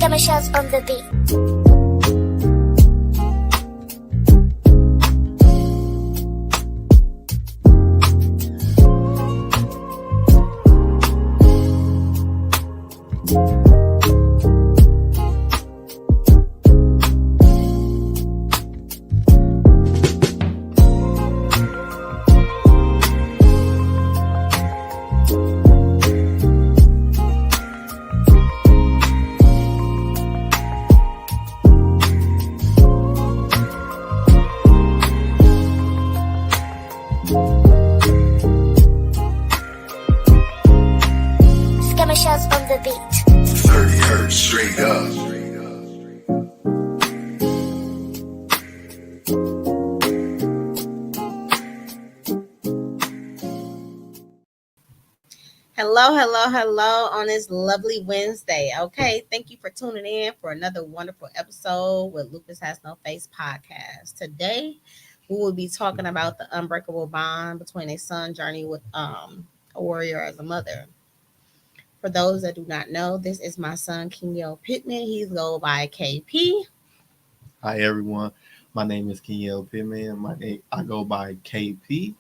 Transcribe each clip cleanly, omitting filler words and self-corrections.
Scammers on the beat. Scammers on the beat. 30 hertz straight up. Hello on this lovely Wednesday. Okay, thank you for tuning in for another wonderful episode with Lupus Has No Face podcast. Today, we will be talking about the unbreakable bond between a son journey with a warrior as a mother. For those that do not know, this is my son, Kenyel Pittman. He's go by KP. Hi everyone, my name is Kenyel Pittman. I go by KP,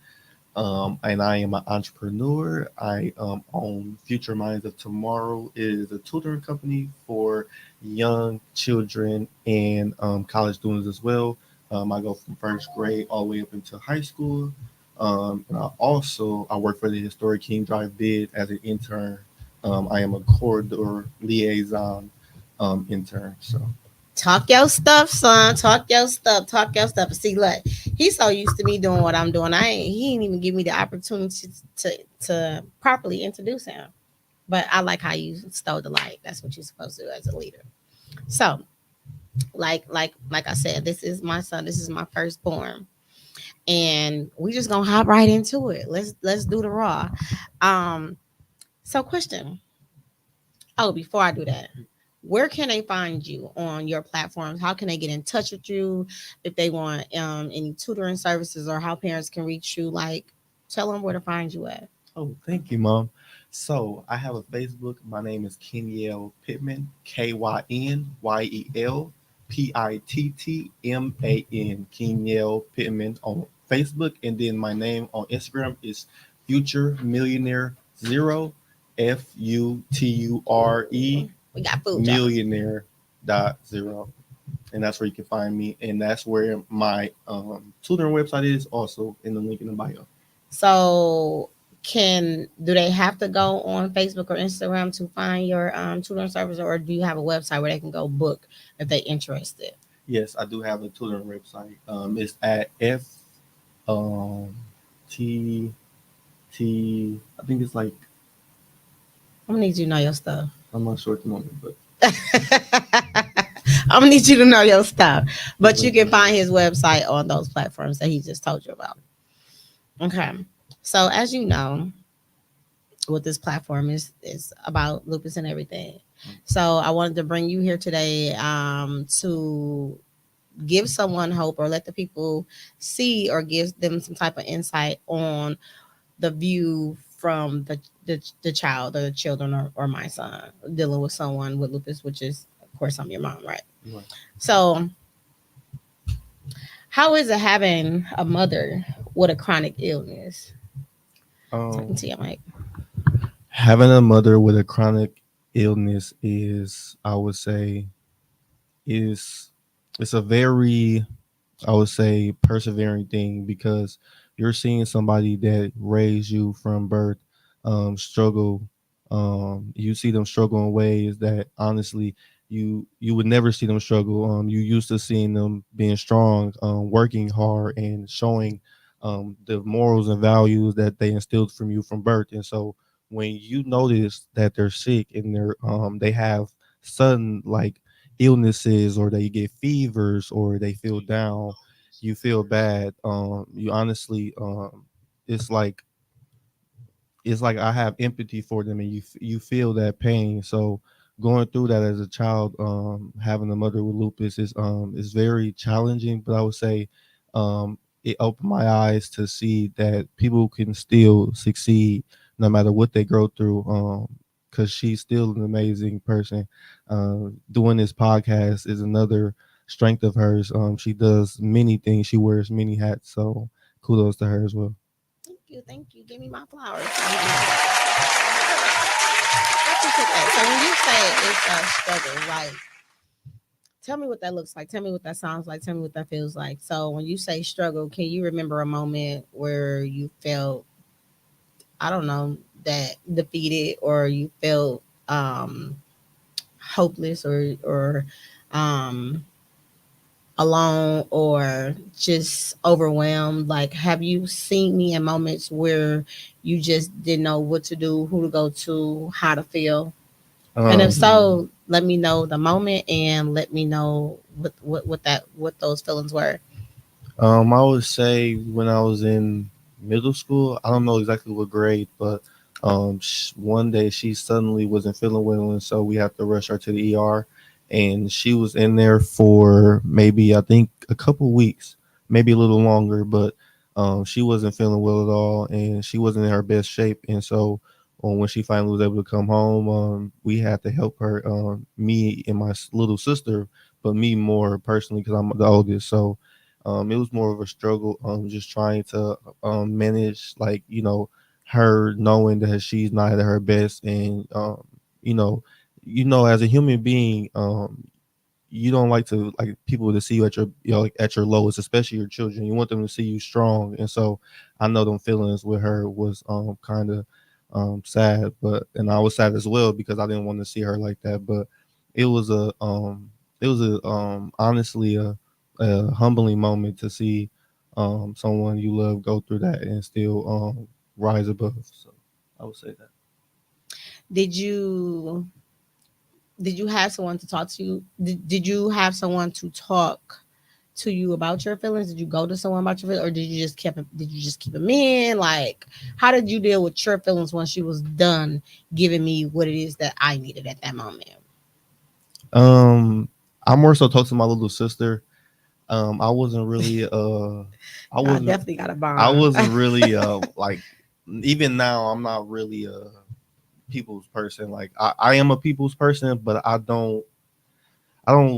and I am an entrepreneur. I own Future Minds of Tomorrow. It is a tutoring company for young children and college students as well. I go from first grade all the way up into high school. And I work for the Historic King Drive bid as an intern. I am a corridor liaison intern. So. Talk your stuff, son. Talk your stuff. See, look, he's so used to me doing what I'm doing. He ain't even give me the opportunity to properly introduce him. But I like how you stole the light. That's what you're supposed to do as a leader. So, like I said, this is my son. This is my firstborn, and we just gonna hop right into it. Let's do the raw. So, question. Oh, before I do that. Where can they find you on your platforms? How can they get in touch with you if they want any tutoring services or how parents can reach you? Like, tell them where to find you at. Oh, thank you, Mom. So I have a Facebook. My name is Kenyel Pittman, KYNYELPITTMAN, Kenyel Pittman on Facebook. And then my name on Instagram is Future Millionaire Zero, FUTURE. We got food. Millionaire.0, and that's where you can find me, and that's where my tutoring website is, also in the link in the bio. So do they have to go on Facebook or Instagram to find your tutoring service, or do you have a website where they can go book if they're interested? Yes, I do have a tutoring website. It's at FTT. I think it's like, I'm gonna need you to know your stuff. I'm not sure at the moment, but I'm gonna need you to know your stuff. But you can find his website on those platforms that he just told you about. Okay. So as you know, what this platform is about lupus and everything. So I wanted to bring you here today to give someone hope or let the people see or give them some type of insight on the view from the child or the children or my son dealing with someone with lupus, which is, of course, I'm your mom, right? So how is it having a mother with a chronic illness? Talking to you, Mike. Having a mother with a chronic illness is, I would say, it's a very, I would say, persevering thing, because you're seeing somebody that raised you from birth struggle. You see them struggle in ways that honestly you would never see them struggle. You used to seeing them being strong, working hard, and showing the morals and values that they instilled from you from birth. And so when you notice that they're sick and they have sudden like illnesses, or they get fevers, or they feel down, you feel bad. You honestly, it's like I have empathy for them, and you feel that pain. So going through that as a child, having a mother with lupus is very challenging. But I would say it opened my eyes to see that people can still succeed no matter what they go through. because she's still an amazing person. Doing this podcast is another strength of hers. She does many things. She wears many hats. So kudos to her as well. Thank you, thank you. Give me my flowers. I appreciate that. So when you say it's a struggle, like tell me what that looks like. Tell me what that sounds like. Tell me what that feels like. So when you say struggle, can you remember a moment where you felt, I don't know, that defeated or you felt hopeless or um alone or just overwhelmed? Like have you seen me in moments where you just didn't know what to do, who to go to, how to feel? And if Um, so, let me know the moment and let me know what those feelings were. I would say when I was in middle school, I don't know exactly what grade, but one day she suddenly wasn't feeling well, and so we had to rush her to the ER. And she was in there for maybe I think a couple weeks, maybe a little longer, but she wasn't feeling well at all, and she wasn't in her best shape. And so when she finally was able to come home, we had to help her, me and my little sister, but me more personally because I'm the oldest. So it was more of a struggle, just trying to manage, like her knowing that she's not at her best, and you know, as a human being, you don't like to like people to see you at your like at your lowest, especially your children. You want them to see you strong, and so I know them feelings with her was kind of sad, but and I was sad as well because I didn't want to see her like that. But it was a honestly a humbling moment to see someone you love go through that and still rise above. So I would say that. Did you did you have someone to talk to you? Did you have someone to talk to you about your feelings? Did you go to someone about your feelings, or did you just keep them in? Like, how did you deal with your feelings when she was done giving me what it is that I needed at that moment? Um, I more so talked to my little sister. I wasn't really I Y'all wasn't definitely got a I bond. wasn't really like even now I'm not really a people's person. Like I am a people's person, but I don't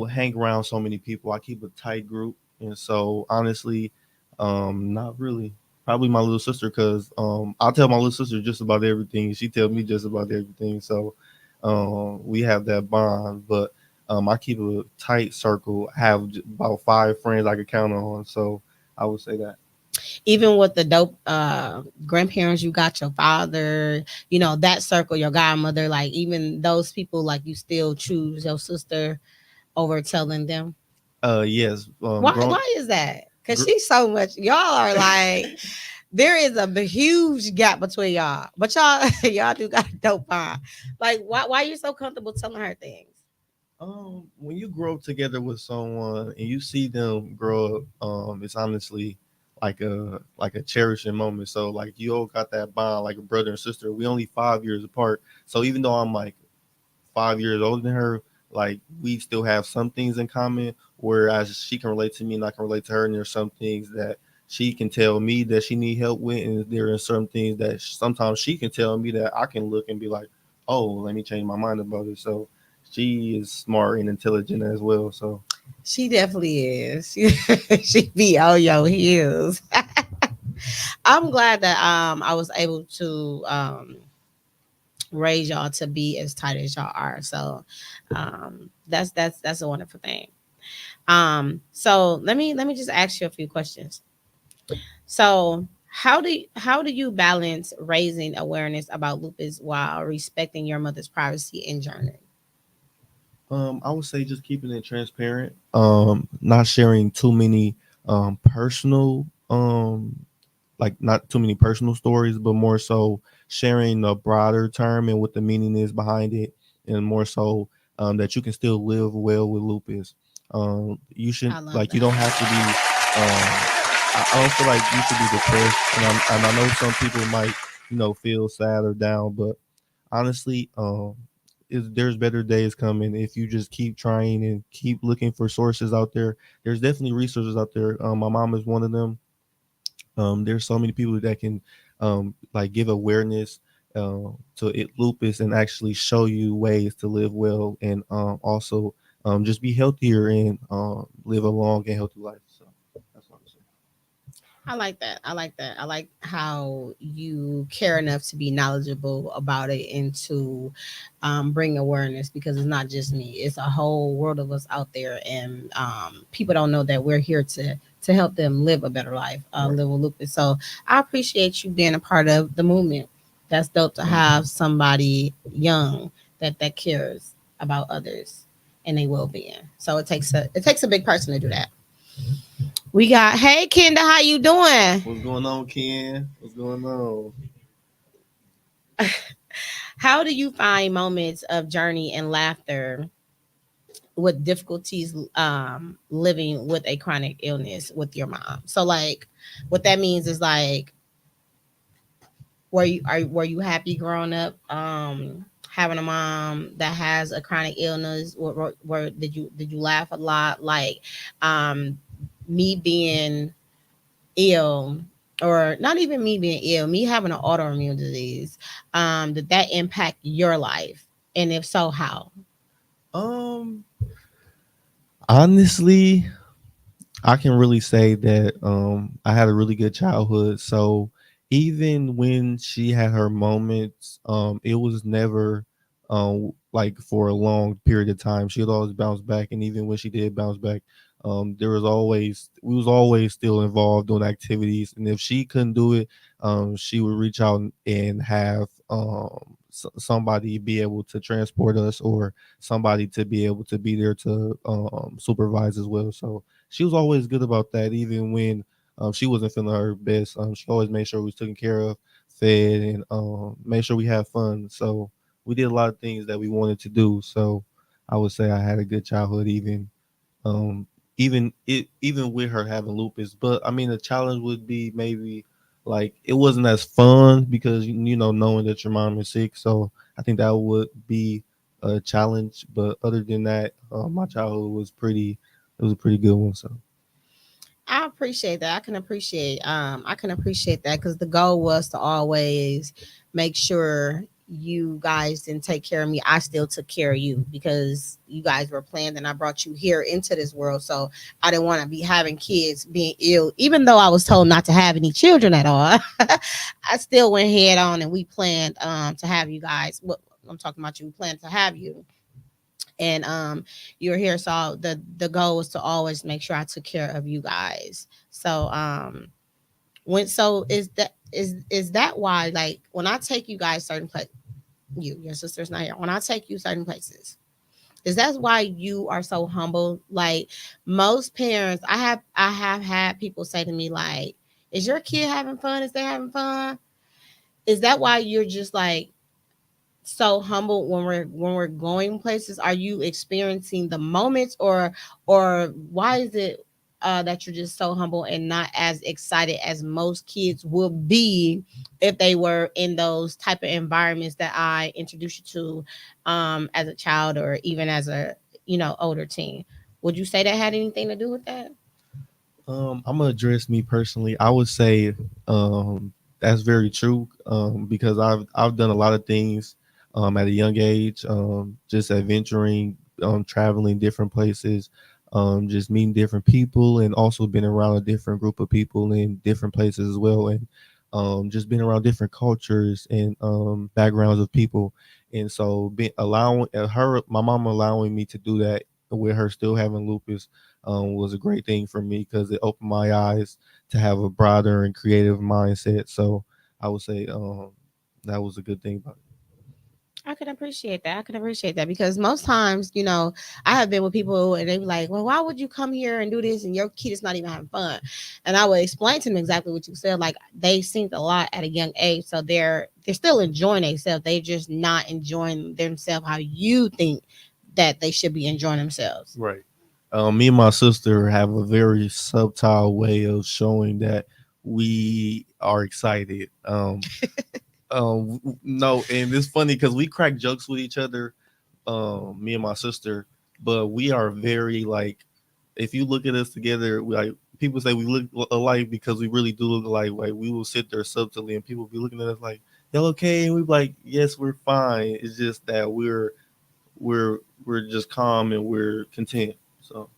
hang around so many people. I keep a tight group, and so honestly, not really. Probably my little sister, because I'll tell my little sister just about everything. She tell me just about everything. So we have that bond. But I keep a tight circle. I have about 5 friends I can count on. So I would say that. Even with the dope grandparents you got, your father, that circle, your godmother, like even those people, like you still choose your sister over telling them. Yes. Why is that? Because Gr- she's so much, y'all are like, there is a huge gap between y'all, but y'all y'all do got a dope bond. Like why are you so comfortable telling her things? when you grow up together with someone and you see them grow up, it's honestly like a cherishing moment. So like you all got that bond like a brother and sister. We only 5 years apart. So even though I'm like 5 years older than her, like we still have some things in common. Whereas she can relate to me and I can relate to her, and there's some things that she can tell me that she need help with, and there are some things that sometimes she can tell me that I can look and be like, oh, let me change my mind about it. So she is smart and intelligent as well. So She definitely is. She be on your heels. I'm glad that I was able to raise y'all to be as tight as y'all are. So that's a wonderful thing. So let me just ask you a few questions. So how do you balance raising awareness about lupus while respecting your mother's privacy and journey? I would say just keeping it transparent, not sharing too many personal like not too many personal stories, but more so sharing the broader term and what the meaning is behind it, and more so that you can still live well with lupus. You should I love like you don't that. have to be. I don't feel like you should be depressed, and I know some people might feel sad or down, but honestly, there's better days coming if you just keep trying and keep looking for sources out there. There's definitely resources out there. My mom is one of them. There's so many people that can like give awareness to it lupus and actually show you ways to live well and also just be healthier and live a long and healthy life. So that's what I'm saying. I like that. I like that. I like how you care enough to be knowledgeable about it and to bring awareness, because it's not just me; it's a whole world of us out there, and people don't know that we're here to help them live a better life, Right. live with lupus. So I appreciate you being a part of the movement. That's dope to have somebody young that cares about others and their well being. So it takes a big person to do that. We got, hey Kenda, how you doing? What's going on, Ken? What's going on? How do you find moments of journey and laughter with difficulties living with a chronic illness with your mom? So like what that means is like, were you happy growing up having a mom that has a chronic illness? Or did you laugh a lot? Like um me being ill, or not even me being ill, me having an autoimmune disease, did that impact your life? And if so, how? Um, Honestly, I can really say that I had a really good childhood. So even when she had her moments, it was never like for a long period of time. She would always bounce back, and even when she did bounce back, there was always we was always still involved doing activities. And if she couldn't do it, she would reach out and have somebody be able to transport us, or somebody to be able to be there to supervise as well. So she was always good about that, even when she wasn't feeling her best. She always made sure we was taken care of, fed, and made sure we had fun. So we did a lot of things that we wanted to do. So I would say I had a good childhood, um, even with her having lupus. But I mean, the challenge would be maybe like it wasn't as fun because knowing that your mom is sick. So I think that would be a challenge. But other than that, my childhood was pretty. It was a pretty good one. So. I appreciate that. I can appreciate that, because the goal was to always make sure you guys didn't take care of me. I still took care of you, because you guys were planned and I brought you here into this world. So I didn't want to be having kids being ill, even though I was told not to have any children at all. I still went head on and we planned to have you guys. What I'm talking about, you planned to have you, and you're here. So the goal was to always make sure I took care of you guys. So when so is that why, like, when I take you guys certain places, your sister's not here, when I take you certain places, is that why you are so humble? Like, most parents, I have had people say to me like, is your kid having fun? Is they having fun? Is that why you're just like so humble when we're going places? Are you experiencing the moments, or why is it that you're just so humble and not as excited as most kids would be if they were in those type of environments that I introduced you to as a child, or even as a older teen? Would you say that had anything to do with that? I'm gonna address me personally. I would say that's very true because I've done a lot of things at a young age, just adventuring, traveling different places, just meeting different people, and also been around a different group of people in different places as well, and just being around different cultures and backgrounds of people. And so, allowing my mom allowing me to do that with her still having lupus was a great thing for me because it opened my eyes to have a broader and creative mindset. So I would say that was a good thing about it. I can appreciate that. I can appreciate that, because most times, I have been with people and they be like, "Well, why would you come here and do this and your kid is not even having fun?" And I would explain to them exactly what you said. Like, they seen a lot at a young age, so they're still enjoying themselves. They just not enjoying themselves how you think that they should be enjoying themselves. Right. Me and my sister have a very subtle way of showing that we are excited. No, and it's funny because we crack jokes with each other, me and my sister, but we are very like, if you look at us together, like people say we look alike because we really do look alike. Like we will sit there subtly, and people be looking at us like, y'all okay? And we be like, yes, we're fine. It's just that we're just calm and we're content. So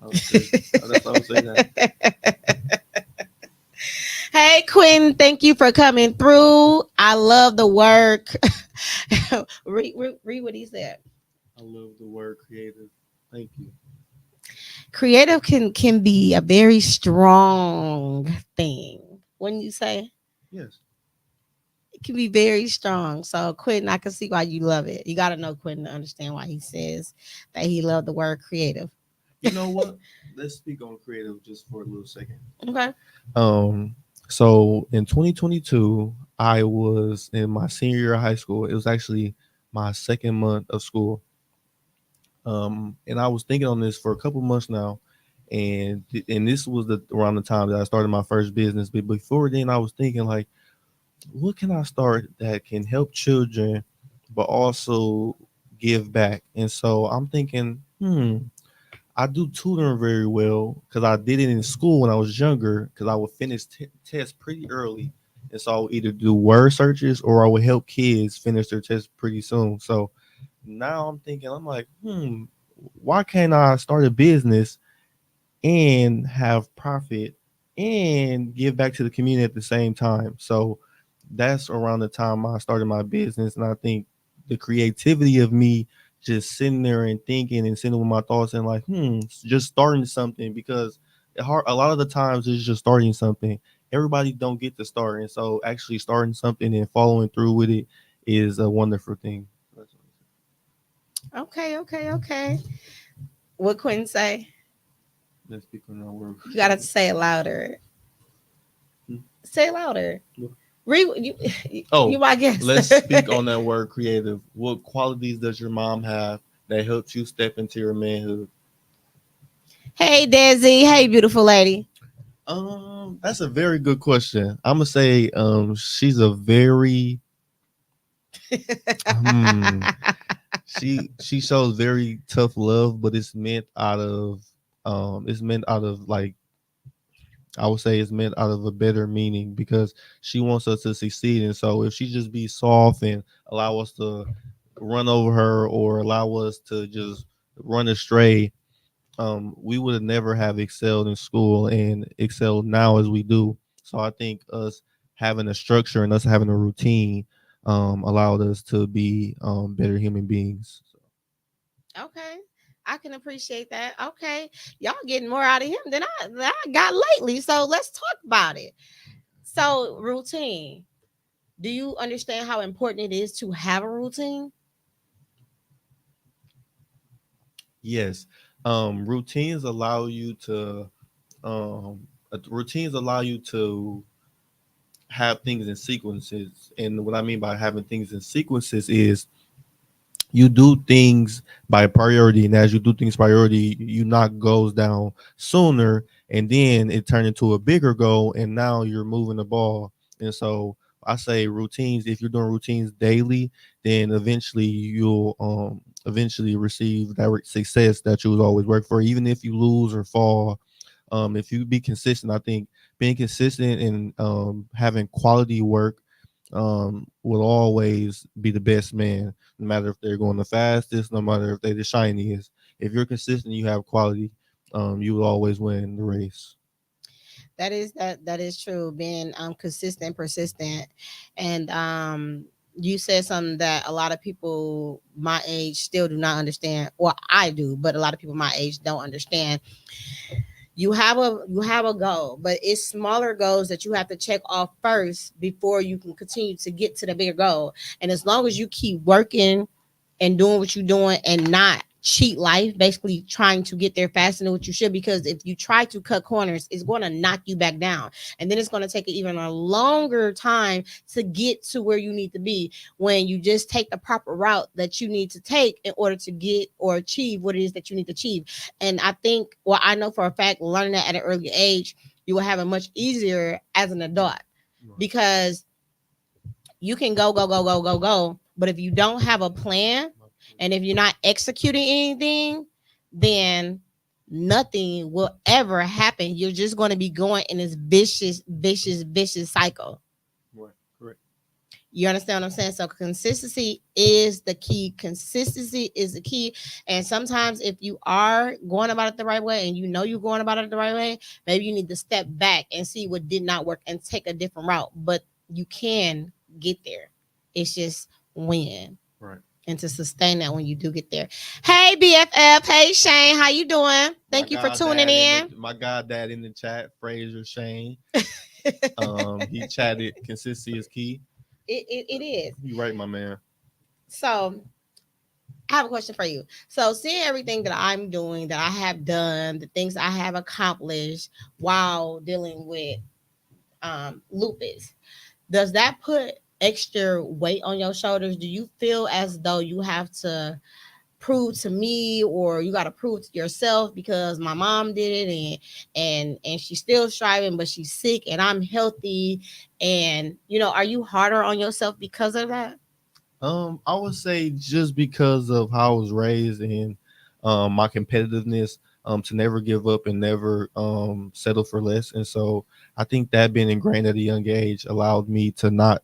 I would say that's what I would say that. Hey, Quinn, thank you for coming through. I love the work. Read what he said. I love the word creative. Thank you. Creative can be a very strong thing. Wouldn't you say? Yes. It can be very strong. So, Quentin, I can see why you love it. You got to know Quentin to understand why he says that he loved the word creative. You know what? Let's speak on creative just for a little second. Okay. Um, so in 2022, I was in my senior year of high school. It was actually my second month of school. And I was thinking on this for a couple months now, and this was around the time that I started my first business. But before then, I was thinking like, what can I start that can help children, but also give back? And so I'm thinking, I do tutoring very well because I did it in school when I was younger because I would finish tests pretty early. And so I would either do word searches or I would help kids finish their tests pretty soon. So now I'm thinking, I'm like, why can't I start a business and have profit and give back to the community at the same time? So that's around the time I started my business. And I think the creativity of me just sitting there and thinking and sitting with my thoughts and like, just starting something because a lot of the times it's just starting something. Everybody don't get to start. And so actually starting something and following through with it is a wonderful thing. Okay. What Quentin say? Let's speak on our word. You got to say it louder. Say it louder. Yeah. Read you my guest. Let's speak on that word creative. What qualities does your mom have that helps you step into your manhood? Hey, Desi. Hey, beautiful lady. That's a very good question. I'm gonna say, she's a very, she shows very tough love, but it's meant out of like, I would say it's meant out of a better meaning because she wants us to succeed. And so if she just be soft and allow us to run over her or allow us to just run astray, we would have never have excelled in school and excelled now as we do. So I think us having a structure and us having a routine allowed us to be better human beings. Okay. I can appreciate that. Okay. Y'all getting more out of him than I got lately. So let's talk about it. So, routine. Do you understand how important it is to have a routine? Yes. Routines allow you to routines allow you to have things in sequences. And what I mean by having things in sequences is you do things by priority, and as you do things priority, you knock goals down sooner, and then it turned into a bigger goal, and now you're moving the ball. And so I say routines. If you're doing routines daily, then eventually you'll eventually receive that success that you was always work for, even if you lose or fall. If you be consistent, I think being consistent and having quality work will always be the best man, no matter if they're going the fastest, no matter if they're the shiniest. If you're consistent, you have quality, you will always win the race. That is true. Being consistent, persistent, and you said something that a lot of people my age still do not understand. Well, I do, but a lot of people my age don't understand. You have a goal, but it's smaller goals that you have to check off first before you can continue to get to the bigger goal. And as long as you keep working and doing what you're doing and not cheat life, basically trying to get there faster than what you should, because if you try to cut corners, it's going to knock you back down. And then it's going to take even a longer time to get to where you need to be when you just take the proper route that you need to take in order to get or achieve what it is that you need to achieve. And I think, well, I know for a fact, learning that at an early age, you will have it much easier as an adult because you can go. But if you don't have a plan, and if you're not executing anything, then nothing will ever happen. You're just going to be going in this vicious cycle. Right, correct. You understand what I'm saying? So consistency is the key. Consistency is the key. And sometimes if you are going about it the right way and you know you're going about it the right way, maybe you need to step back and see what did not work and take a different route. But you can get there. It's just when. Right. And to sustain that when you do get there. Hey BFF, hey Shane, how you doing? Thank you for tuning in. My god dad in the chat, Fraser Shane. He chatted consistency is key. It is. You right, my man. So I have a question for you. So seeing everything that I'm doing, that I have done, the things I have accomplished while dealing with lupus, does that put extra weight on your shoulders? Do you feel as though you have to prove to me, or you got to prove to yourself because my mom did it and she's still striving but she's sick and I'm healthy, and are you harder on yourself because of that? I would say just because of how I was raised and my competitiveness, to never give up and never settle for less. And so I think that being ingrained at a young age allowed me to not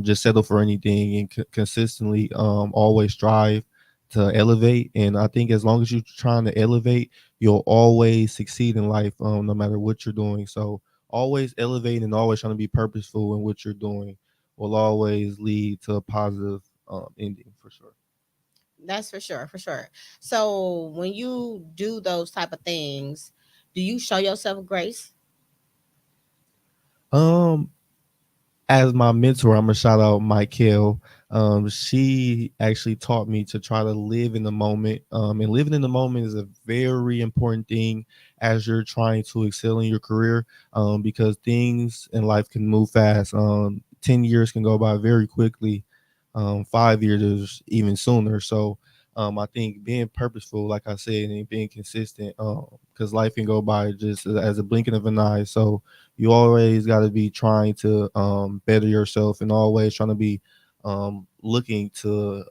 just settle for anything and consistently always strive to elevate. And I think as long as you're trying to elevate, you'll always succeed in life, no matter what you're doing. So always elevating and always trying to be purposeful in what you're doing will always lead to a positive ending for sure. That's for sure, for sure. So when you do those type of things, do you show yourself grace? Um, as my mentor, I'm gonna shout out Michael. She actually taught me to try to live in the moment. And living in the moment is a very important thing as you're trying to excel in your career. Because things in life can move fast. 10 years can go by very quickly. 5 years is even sooner. So I think being purposeful, like I said, and being consistent, because life can go by just as a blinking of an eye. So you always got to be trying to better yourself and always trying to be looking to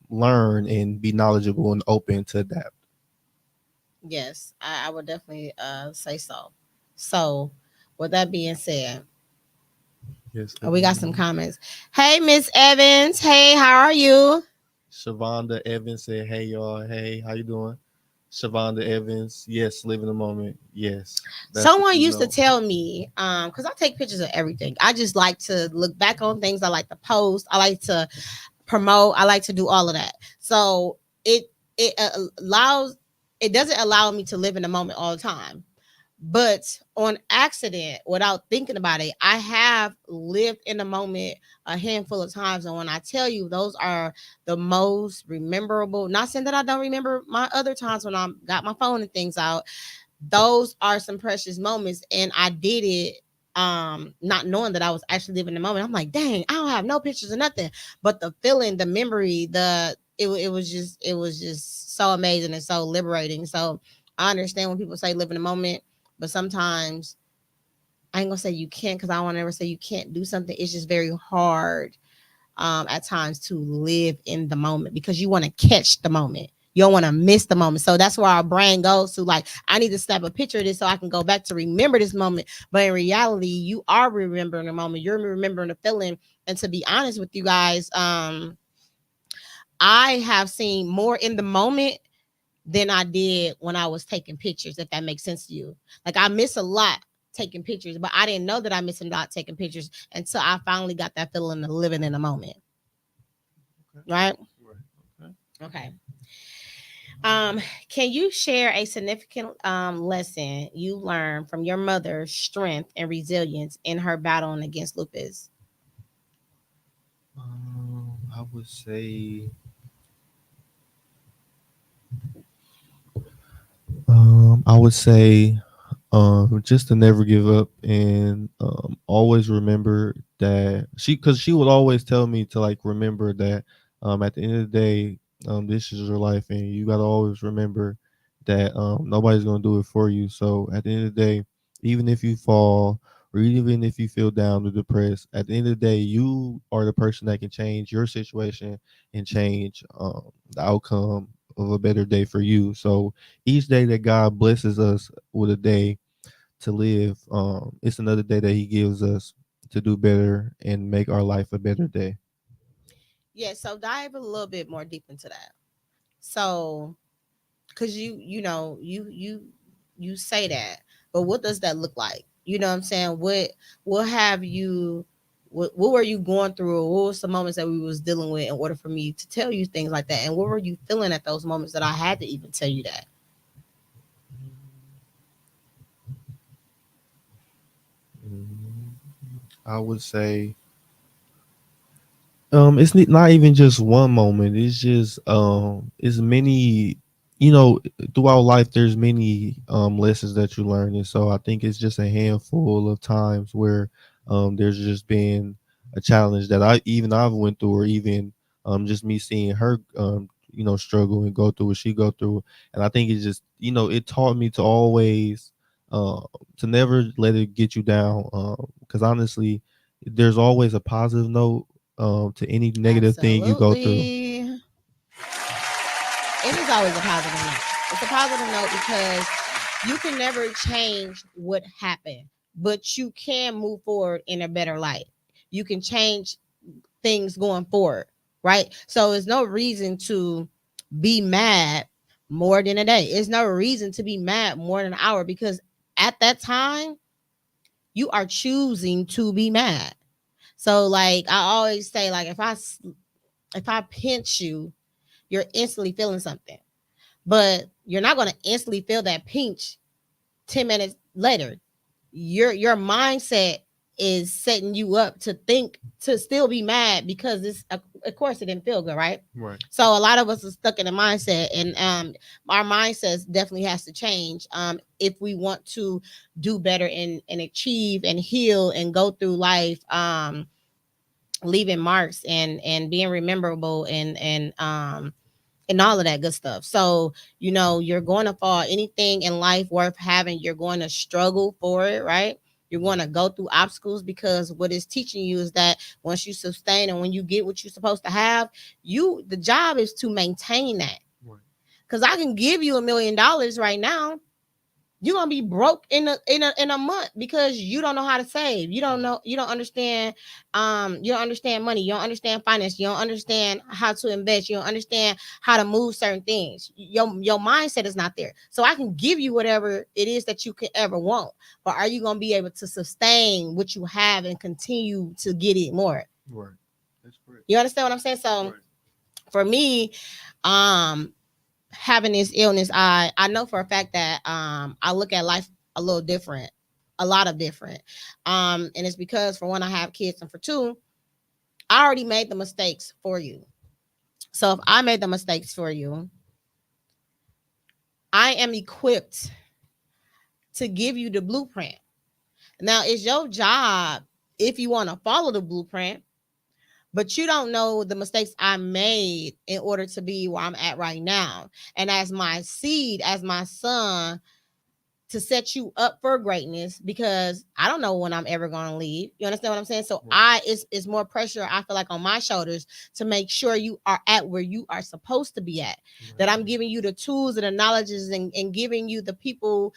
learn and be knowledgeable and open to adapt. Yes, I would definitely say so. So with that being said, Yes. we got some comments. Hey Miss Evans, hey, how are you? Shavonda Evans said, "Hey y'all, hey, how you doing?" Shavonda Evans, yes, live in the moment, yes. That's the Someone key used to note. tell me, because I take pictures of everything. I just like to look back on things. I like to post. I like to promote. I like to do all of that. So it allows, it doesn't allow me to live in the moment all the time. But on accident, without thinking about it, I have lived in the moment a handful of times. And when I tell you, those are the most rememberable. Not saying that I don't remember my other times when I got my phone and things out. Those are some precious moments, and I did it not knowing that I was actually living the moment. I'm like, dang, I don't have no pictures or nothing, but the feeling, the memory, it was just so amazing and so liberating. So I understand when people say live in the moment, but sometimes I ain't gonna say you can't, because I don't want to ever say you can't do something. It's just very hard at times to live in the moment because you want to catch the moment. You don't want to miss the moment. So that's where our brain goes to, like, I need to snap a picture of this so I can go back to remember this moment. But in reality, you are remembering the moment. You're remembering the feeling. And to be honest with you guys, I have seen more in the moment than I did when I was taking pictures, if that makes sense to you. Like, I miss a lot taking pictures, but I didn't know that I missed a lot taking pictures until I finally got that feeling of living in the moment. Okay. Right? Right. Okay. Can you share a significant lesson you learned from your mother's strength and resilience in her battling against lupus? I would say, I would say just to never give up and always remember that because she would always tell me to like remember that at the end of the day, this is your life and you got to always remember that nobody's going to do it for you. So at the end of the day, even if you fall or even if you feel down or depressed, at the end of the day, you are the person that can change your situation and change the outcome of a better day for you. So each day that God blesses us with a day to live, it's another day that He gives us to do better and make our life a better day. Yeah, so dive a little bit more deep into that. So, because you say that, but what does that look like? You know what I'm saying? What have you what were you going through, or what was the moments that we was dealing with in order for me to tell you things like that? And what were you feeling at those moments that I had to even tell you that? I would say it's not even just one moment. It's just it's many, you know, throughout life there's many lessons that you learn. And so I think it's just a handful of times where there's just been a challenge that I've went through, or even just me seeing her you know, struggle and go through what she go through. And I think it's just, you know, it taught me to always to never let it get you down, because honestly there's always a positive note to any negative thing you go through. Absolutely. It is always a positive note. It's a positive note because you can never change what happened, but you can move forward in a better light. You can change things going forward, right? So there's no reason to be mad more than a day. It's no reason to be mad more than an hour, because at that time you are choosing to be mad. So like I always say, like if I pinch you, you're instantly feeling something, but you're not going to instantly feel that pinch 10 minutes later. Your mindset is setting you up to think to still be mad, because it's of course it didn't feel good, right? Right. So a lot of us are stuck in a mindset, and our mindset definitely has to change if we want to do better and achieve and heal and go through life, leaving marks and being rememberable and all of that good stuff. So, you're going to fall. Anything in life worth having, you're going to struggle for it, right? You're going to go through obstacles, because what it's teaching you is that once you sustain and when you get what you're supposed to have, the job is to maintain that. Right. Because I can give you $1 million right now, you're gonna be broke in a month, because you don't know how to save. You don't understand, you don't understand money, you don't understand finance, you don't understand how to invest, you don't understand how to move certain things. Your mindset is not there. So I can give you whatever it is that you could ever want, but are you gonna be able to sustain what you have and continue to get it more? Right. That's correct. You understand what I'm saying? So Right. for me, um having this illness, I know for a fact that I look at life a little different, a lot of different. And it's because, for one, I have kids, and for two, I already made the mistakes for you. So if I made the mistakes for you, I am equipped to give you the blueprint. Now it's your job, if you want to follow the blueprint, but you don't know the mistakes I made in order to be where I'm at right now. And as my seed, as my son, to set you up for greatness, because I don't know when I'm ever going to leave. You understand what I'm saying? So Right. It's more pressure, I feel like, on my shoulders to make sure you are at where you are supposed to be at. Right. That I'm giving you the tools and the knowledges, and giving you the people.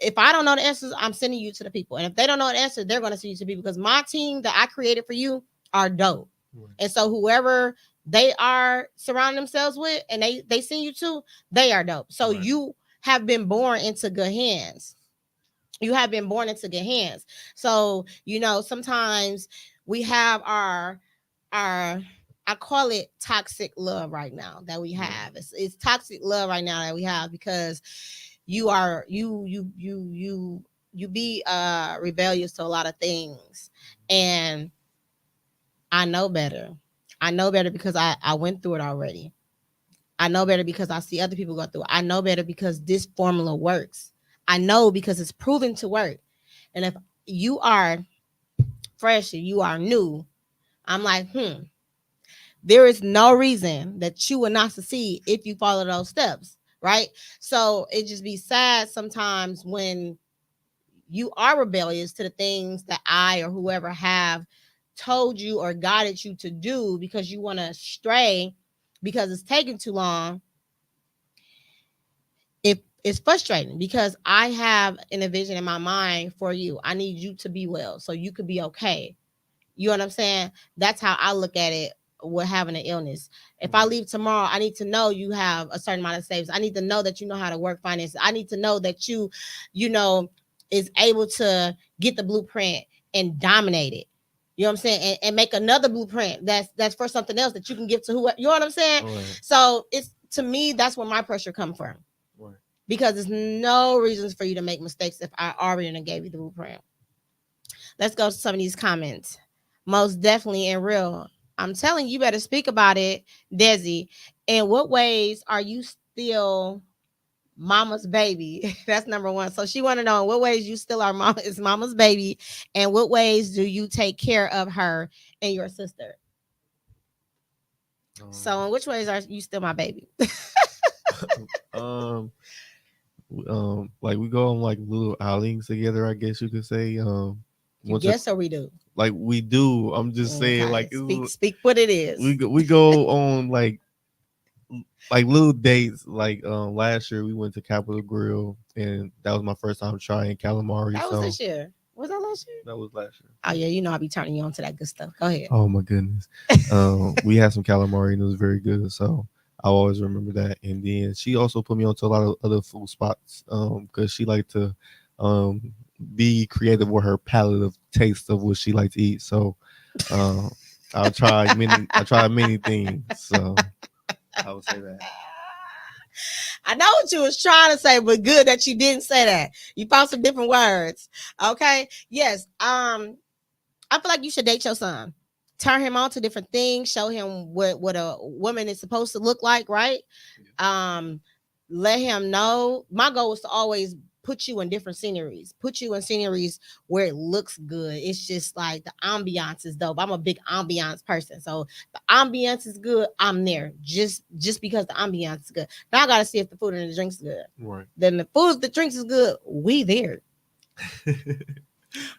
If I don't know the answers, I'm sending you to the people. And if they don't know the answer, they're going to send you to people, because my team that I created for you are dope. Right. And so whoever they are surrounding themselves with, and they send you to, they are dope. So Right. you have been born into good hands. You have been born into good hands. So, sometimes we have our I call it toxic love right now that we have. It's toxic love right now that we have, because you are you be rebellious to a lot of things. And I know better. I know better because I went through it already. I know better because I see other people go through it. I know better because this formula works. I know because it's proven to work. And if you are fresh and you are new, I'm like, there is no reason that you will not succeed if you follow those steps, right? So it just be sad sometimes when you are rebellious to the things that I or whoever have told you or guided you to do, because you want to stray because it's taking too long. It's frustrating, because I have a vision in my mind for you. I need you to be well so you could be okay. You know what I'm saying? That's how I look at it with having an illness. If I leave tomorrow, I need to know you have a certain amount of savings. I need to know that you know how to work finances. I need to know that you know, is able to get the blueprint and dominate it. You know what I'm saying? And make another blueprint that's for something else that you can give to whoever. You know what I'm saying? Right. So it's, to me, that's where my pressure comes from. Right. Because there's no reasons for you to make mistakes if I already done gave you the blueprint. Let's go to some of these comments. Most definitely and real. I'm telling you, you better speak about it, Desi. In what ways are you still mama's baby? That's number one. So she want to know in what ways you still are mama's baby, and what ways do you take care of her and your sister? So in which ways are you still my baby? Like we go on like little outings together, I guess you could say. You Once guess or we do? like we do. I'm just saying, Okay, like speak what it is. we go on like little dates. Like last year we went to Capitol Grill, and that was my first time trying calamari. That was this year. Was that last year? That was last year. Oh yeah, you know I be turning you on to that good stuff. Go ahead. Oh my goodness. We had some calamari and it was very good. So I always remember that. And then she also put me onto a lot of other food spots because she liked to be creative with her palette of taste of what she liked to eat. So I tried many things. So I would say that. I know what you was trying to say, but good that you didn't say that. You found some different words. Okay. Yes. I feel like you should date your son. Turn him on to different things. Show him what a woman is supposed to look like, right? Let him know. My goal is to always put you in different sceneries. Put you in sceneries where it looks good. It's just like the ambiance is dope. I'm a big ambiance person. So the ambiance is good, I'm there. Just because the ambiance is good. Now I gotta see if the food and the drinks is good. Right. Then the food, the drinks is good. We there.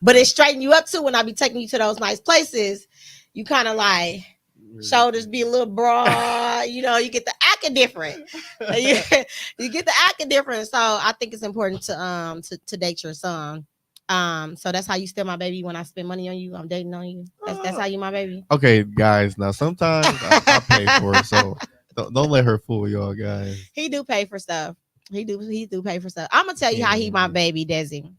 But it straighten you up too when I be taking you to those nice places. You kind of like shoulders be a little broad, you know, you get the acting different. you get the acting different. So I think it's important to date your son. So that's how you steal my baby. When I spend money on you, I'm dating on you. That's how you my baby. Okay, guys. Now sometimes I pay for it, so don't let her fool y'all, guys. He do pay for stuff. He do pay for stuff. I'm gonna tell you how he my baby, Desi.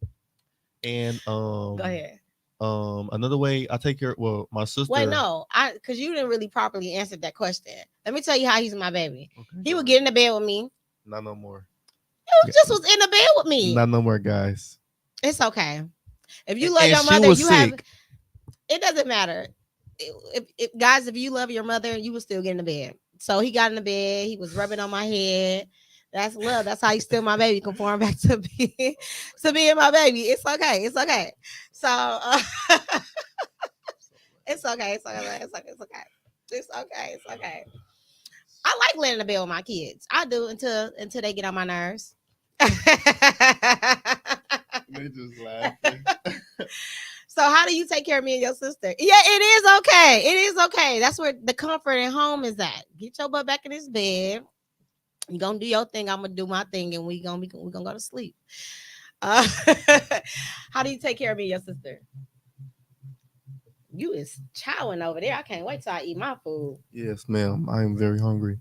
And Go ahead. Another way I take care. Well, my sister. Wait, no, because you didn't really properly answer that question. Let me tell you how he's my baby. Okay, he would get in the bed with me. Not no more. You just was in the bed with me. Not no more, guys. It's okay. If you love your mother, you have. It doesn't matter. If guys, if you love your mother, you will still get in the bed. So he got in the bed. He was rubbing on my head. That's love. That's how you steal my baby. Conform back to being my baby. It's okay. It's okay. So it's okay. It's okay. It's okay. It's okay. It's okay. It's okay. I like laying in the bed with my kids. I do until they get on my nerves. They just laughing. So how do you take care of me and your sister? Yeah, it is okay. It is okay. That's where the comfort at home is at. Get your butt back in this bed. You're gonna do your thing, I'm gonna do my thing, and we're gonna go to sleep. How do you take care of me and your sister? You is chowing over there. I can't wait till I eat my food. Yes, ma'am. I am very hungry.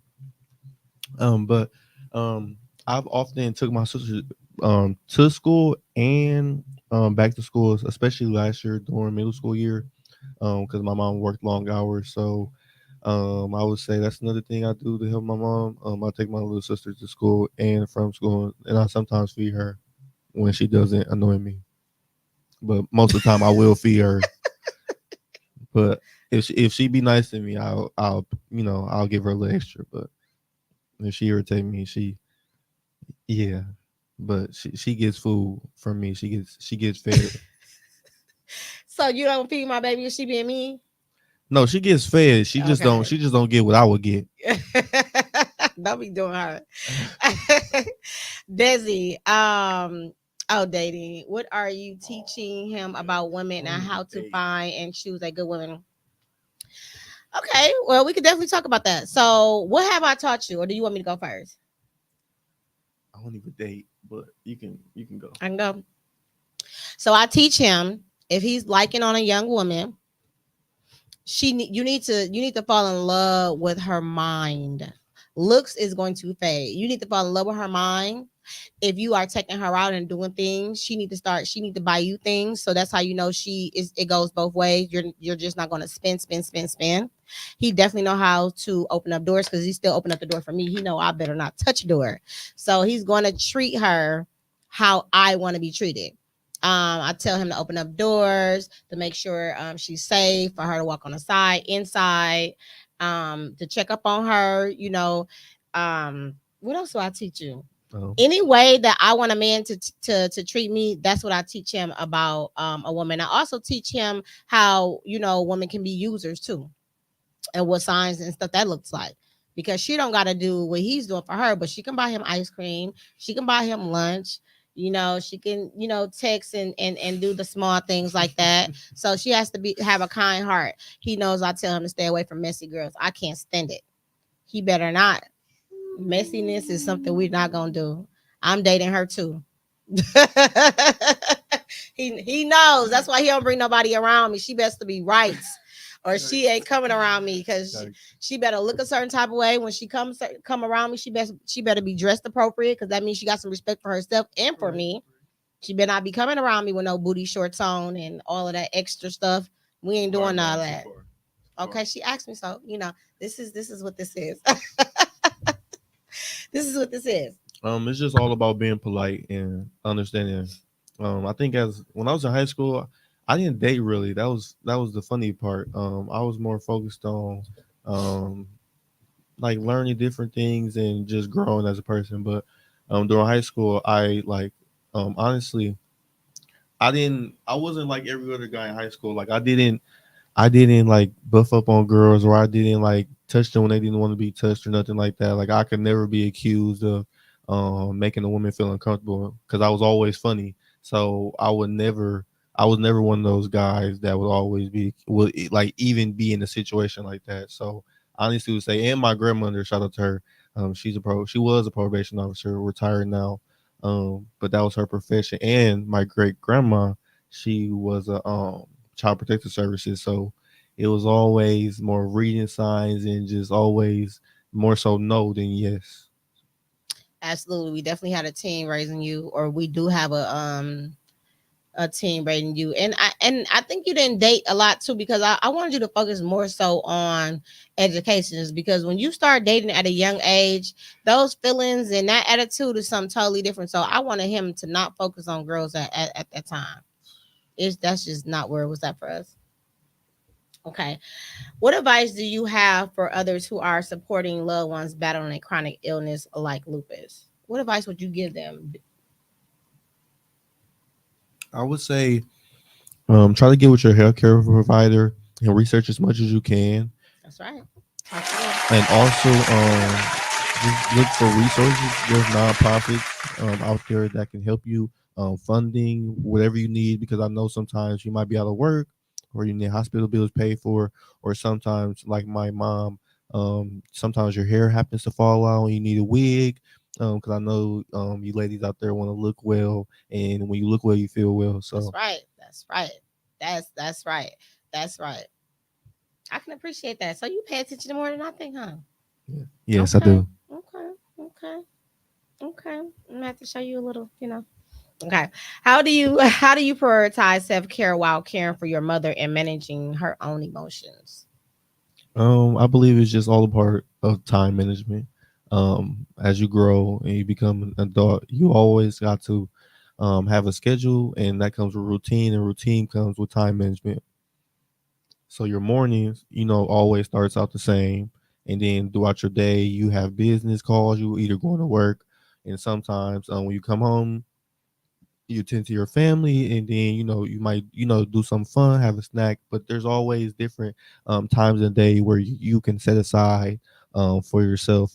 But I've often took my sister to school and back to school, especially last year during middle school year, because my mom worked long hours. So I would say that's another thing I do to help my mom. I take my little sister to school and from school, and I sometimes feed her when she doesn't annoy me. But most of the time, I will feed her. But if she be nice to me, I'll give her a little extra. But if she irritate me, but she gets food from me. She gets fed. So you don't feed my baby if she being mean? No, she gets fed. She just don't get what I would get. Don't be doing her. Desi, dating. What are you teaching him about women and how to find and choose a good woman? Okay, well, we could definitely talk about that. So what have I taught you, or do you want me to go first? I don't even date, but you can go. I can go. So I teach him if he's liking on a young woman, you need to fall in love with her mind. Looks is going to fade. You need to fall in love with her mind. If you are taking her out and doing things, she need to buy you things. So that's how you know she is, it goes both ways. You're just not going to spend. He definitely know how to open up doors, because he still opened up the door for me. He know I better not touch a door. So he's going to treat her how I want to be treated. I tell him to open up doors, to make sure she's safe, for her to walk on the side, inside, to check up on her, you know. What else do I teach you? Um, Any way that I want a man to treat me, that's what I teach him about a woman. I also teach him how, you know, women can be users too, and what signs and stuff that looks like. Because she don't got to do what he's doing for her, but she can buy him ice cream, she can buy him lunch, you know, she can, you know, text and do the small things like that. So she has to be have a kind heart. He knows I tell him to stay away from messy girls. I can't stand it. He better not. Messiness is something we're not gonna do. I'm dating her too. He knows. That's why he don't bring nobody around me. She best to be right, or she ain't coming around me, because she better look a certain type of way when she come around me. She better be dressed appropriate, because that means she got some respect for herself and for me. She better not be coming around me with no booty shorts on and all of that extra stuff. We ain't doing all that. Okay, she asked me, so you know, this is what this is. This is what this is. it's just all about being polite and understanding. I think as when I was in high school, I didn't date really. That was the funny part. I was more focused on um like learning different things and just growing as a person. But during high school, I like honestly, I wasn't like every other guy in high school. Like I didn't like buff up on girls, or I didn't like touch them when they didn't want to be touched or nothing like that. Like I could never be accused of making a woman feel uncomfortable, because I was always funny. So I was never one of those guys that would always be would like even be in a situation like that. So honestly, would say, and my grandmother, shout out to her. She was a probation officer, retired now. But that was her profession. And my great grandma, she was a child protective services. So it was always more reading signs and just always more so no than yes. Absolutely, we definitely had a team raising you, or we do have a team raising you. And I think you didn't date a lot too, because I wanted you to focus more so on educations, because when you start dating at a young age, those feelings and that attitude is something totally different. So I wanted him to not focus on girls at that time. It's That's just not where it was at for us. Okay. What advice do you have for others who are supporting loved ones battling a chronic illness like lupus? What advice would you give them? I would say try to get with your healthcare provider and research as much as you can. That's right. Talk to them. And also just look for resources. There's nonprofits out there that can help you funding whatever you need, because I know sometimes you might be out of work, or you need hospital bills paid for, or sometimes like my mom, sometimes your hair happens to fall out and you need a wig, because I know you ladies out there want to look well, and when you look well you feel well. That's So right. That's right. That's right. That's right. I can appreciate that. So you pay attention to more than I think, huh? yeah. Yes, I Okay. do. Okay. Okay. Okay. I'm gonna have to show you a little, you know. Okay. How do you prioritize self-care while caring for your mother and managing her own emotions? I believe it's just all a part of time management. As you grow and you become an adult, you always got to have a schedule, and that comes with routine, and routine comes with time management. So your mornings, always starts out the same, and then throughout your day, you have business calls. You either going to work, and sometimes when you come home, you tend to your family, and then you might do some fun, have a snack, but there's always different times in the day where you can set aside for yourself.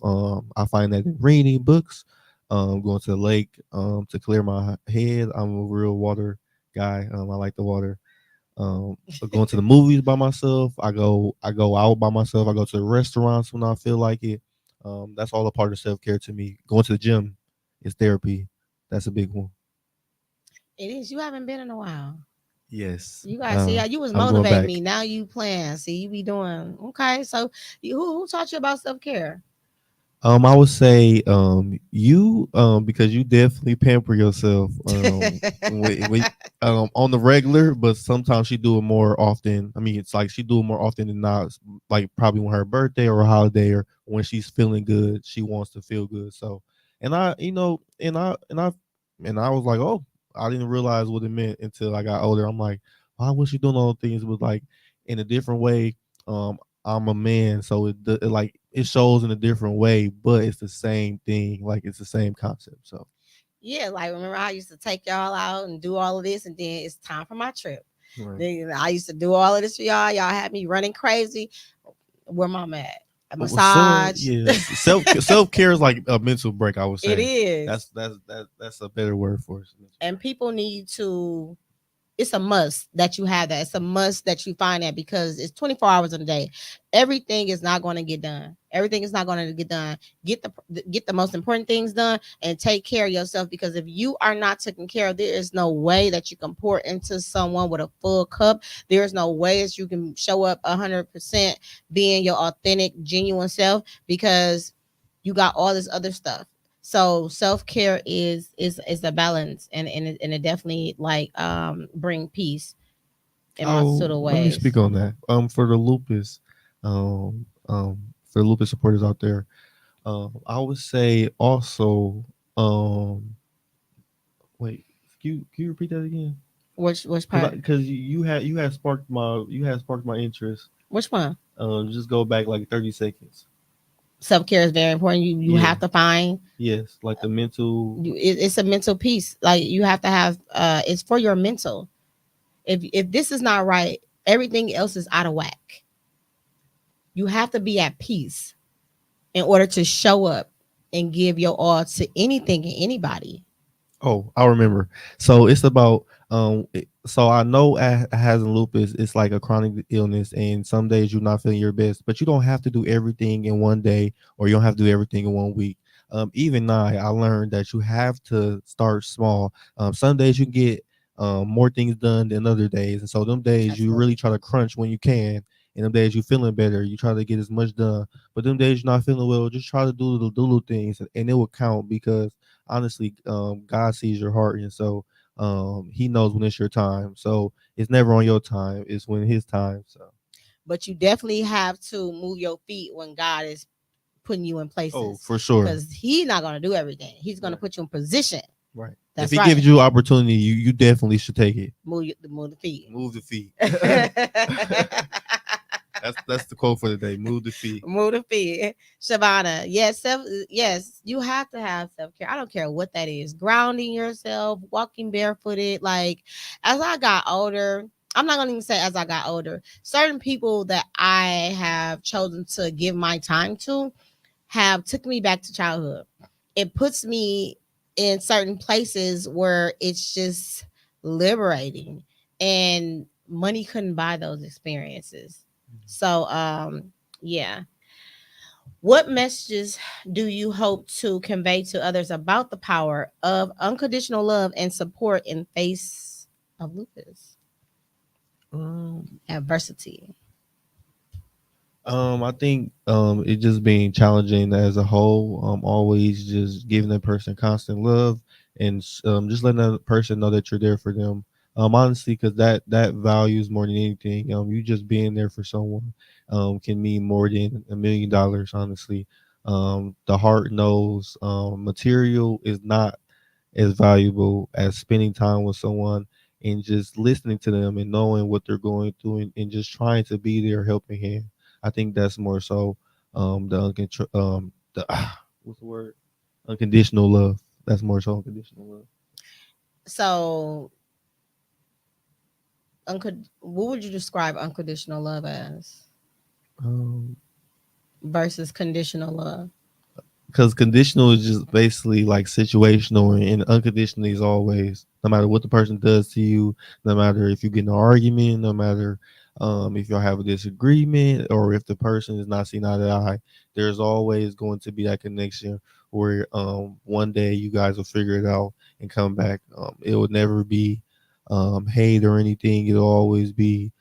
I find that in reading books, going to the lake to clear my head. I'm a real water guy. I like the water. Going to the movies by myself. I go out by myself. I go to the restaurants when I feel like it. That's all a part of self-care to me. Going to the gym is therapy. That's a big one. It is. You haven't been in a while. Yes. You guys see how you was I'm going motivating back. me. Now you playing. See, you be doing okay. So who taught you about self-care? I would say you because you definitely pamper yourself on the regular, but sometimes she do it more often. I mean, it's like she do it more often than not. Like probably when her birthday or a holiday or when she's feeling good, she wants to feel good. So, and I, and I was like, oh, I didn't realize what it meant until I got older. I'm like, why was she doing all the things? But like in a different way. Um, I'm a man, so like it shows in a different way, but it's the same thing. Like it's the same concept. So Yeah, like remember I used to take y'all out and do all of this, and then it's time for my trip. right. Then I used to do all of this for y'all. Y'all had me running crazy. Where mom at? A Well, so massage. yeah, self care is like a mental break. I would It say is. that's a better word for it. And people need to, it's a must that you have that. It's a must that you find that because it's 24 hours in a day. Everything is not going to get done. Everything is not going to get done. Get the most important things done and take care of yourself, because if you are not taken care of, there is no way that you can pour into someone with a full cup. There is no way that you can show up 100% being your authentic, genuine self, because you got all this other stuff. So self-care is a balance, and it definitely like bring peace in my Oh, sort of let me speak ways. on that. For the lupus, for the lupus supporters out there, I would say also, um, wait, can you repeat that again? Which part? Because you had sparked my interest. Which one? Just go back like 30 seconds. Self-care is very important. You Yeah. have to find Yes, like the mental. it's a mental piece. Like you have to have it's for your mental. If this is not right, everything else is out of whack. You have to be at peace in order to show up and give your all to anything and anybody. Oh, I remember. So it's about so I know having lupus, it's like a chronic illness, and some days you're not feeling your best, but you don't have to do everything in one day, or you don't have to do everything in one week. Even I learned that you have to start small. Some days you get more things done than other days, and so them days you really Absolutely. try to crunch when you can, and them days you feeling better, you try to get as much done. But them days you're not feeling well, just try to do little things, and it will count because honestly, God sees your heart, and so He knows when it's your time. So it's never on your time; it's when His time. So, But you definitely have to move your feet when God is putting you in oh, places, for sure, because He's not going to do everything. He's going to right, put you in position. right. If That's He right. gives you opportunity, you definitely should take it. Move the feet. Move the feet. That's the quote for the day. Move the feet. Move the feet. Shavana, yes, you have to have self-care. I don't care what that is. Grounding yourself, walking barefooted. Like as I got older, I'm not gonna even say as I got older. Certain people that I have chosen to give my time to have took me back to childhood. It puts me in certain places where it's just liberating, and money couldn't buy those experiences. So yeah. What messages do you hope to convey to others about the power of unconditional love and support in face of lupus Um, adversity? I think it just being challenging as a whole. Always just giving that person constant love and just letting that person know that you're there for them. Honestly, because that values more than anything. You just being there for someone can mean more than $1 million. Honestly, the heart knows material is not as valuable as spending time with someone and just listening to them and knowing what they're going through and just trying to be their helping hand. I think that's more so the what's the word? Unconditional love. That's more so unconditional love. So, what would you describe unconditional love as Um, versus conditional love? because conditional is just basically like situational, and unconditional is always no matter what the person does to you, no matter if you get in an argument, no matter if y'all have a disagreement or if the person is not seeing eye to eye, there's always going to be that connection where one day you guys will figure it out and come back. It would never be hate or anything. It'll always be